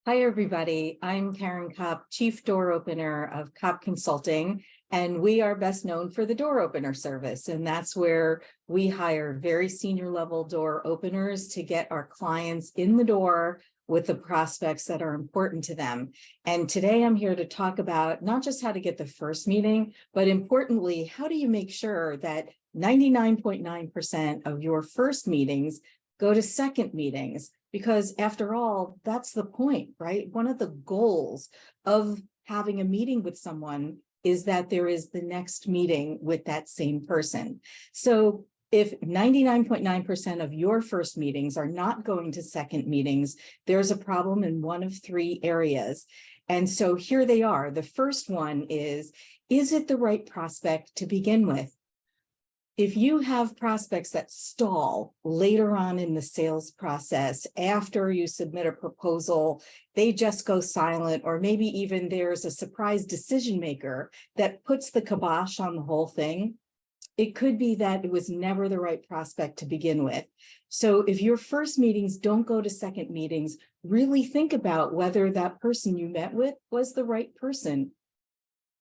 Hi, everybody. I'm Caryn Kopp, Chief Door Opener of Kopp Consulting, and we are best known for the door opener service. And that's where we hire very senior level door openers to get our clients in the door with the prospects that are important to them. And today I'm here to talk about not just how to get the first meeting, but importantly, how do you make sure that 99.9% of your first meetings go to second meetings? Because after all, that's the point, right? One of the goals of having a meeting with someone is that there is the next meeting with that same person. So if 99.9% of your first meetings are not going to second meetings, there's a problem in one of three areas. And so here they are. The first one is it the right prospect to begin with? If you have prospects that stall later on in the sales process, after you submit a proposal, they just go silent, or maybe even there's a surprise decision maker that puts the kibosh on the whole thing, it could be that it was never the right prospect to begin with. So if your first meetings don't go to second meetings, really think about whether that person you met with was the right person.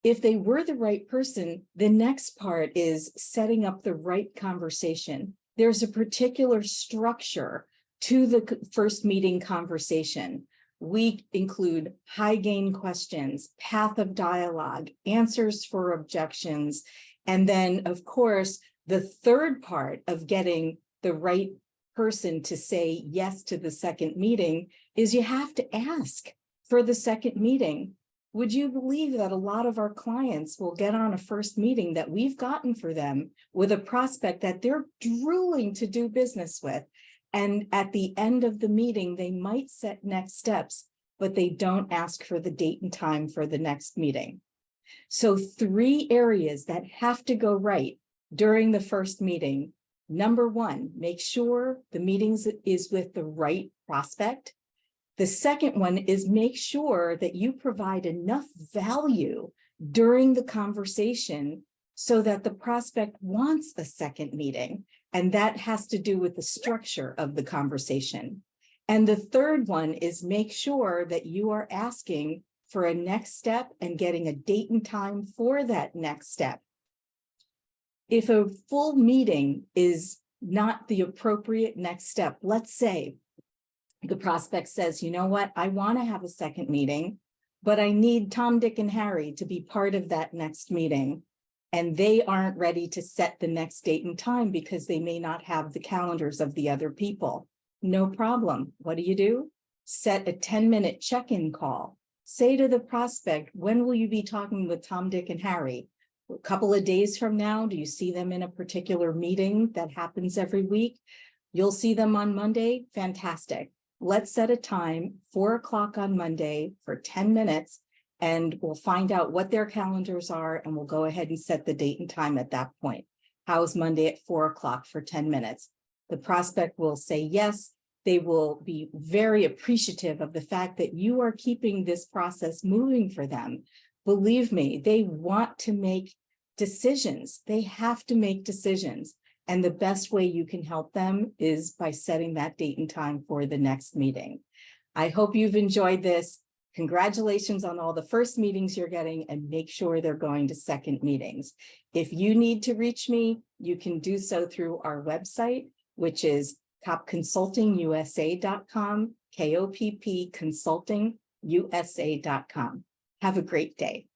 If they were the right person, the next part is setting up the right conversation. There's a particular structure to the first meeting conversation. We include high gain questions, path of dialogue, answers for objections, and then, of course, the third part of getting the right person to say yes to the second meeting is you have to ask for the second meeting. Would you believe that a lot of our clients will get on a first meeting that we've gotten for them with a prospect that they're drooling to do business with? And at the end of the meeting, they might set next steps, but they don't ask for the date and time for the next meeting. So 3 areas that have to go right during the first meeting. Number 1, make sure the meeting is with the right prospect. The second one is make sure that you provide enough value during the conversation so that the prospect wants a second meeting. And that has to do with the structure of the conversation. And the third one is make sure that you are asking for a next step and getting a date and time for that next step. If a full meeting is not the appropriate next step, let's say the prospect says, you know what, I want to have a second meeting, but I need Tom, Dick, and Harry to be part of that next meeting. And they aren't ready to set the next date and time because they may not have the calendars of the other people. No problem. What do? Set a 10-minute check-in call. Say to the prospect, when will you be talking with Tom, Dick, and Harry? A couple of days from now, do you see them in a particular meeting that happens every week? You'll see them on Monday? Fantastic. Let's set a time, 4 o'clock on Monday for 10 minutes, and we'll find out what their calendars are, and we'll go ahead and set the date and time at that point. How's Monday at 4 o'clock for 10 minutes? The prospect will say yes. They will be very appreciative of the fact that you are keeping this process moving for them. Believe me, they want to make decisions. They have to make decisions. And the best way you can help them is by setting that date and time for the next meeting. I hope you've enjoyed this. Congratulations on all the first meetings you're getting, and make sure they're going to second meetings. If you need to reach me, you can do so through our website, which is koppconsultingusa.com, KOPP consultingusa.com. Have a great day.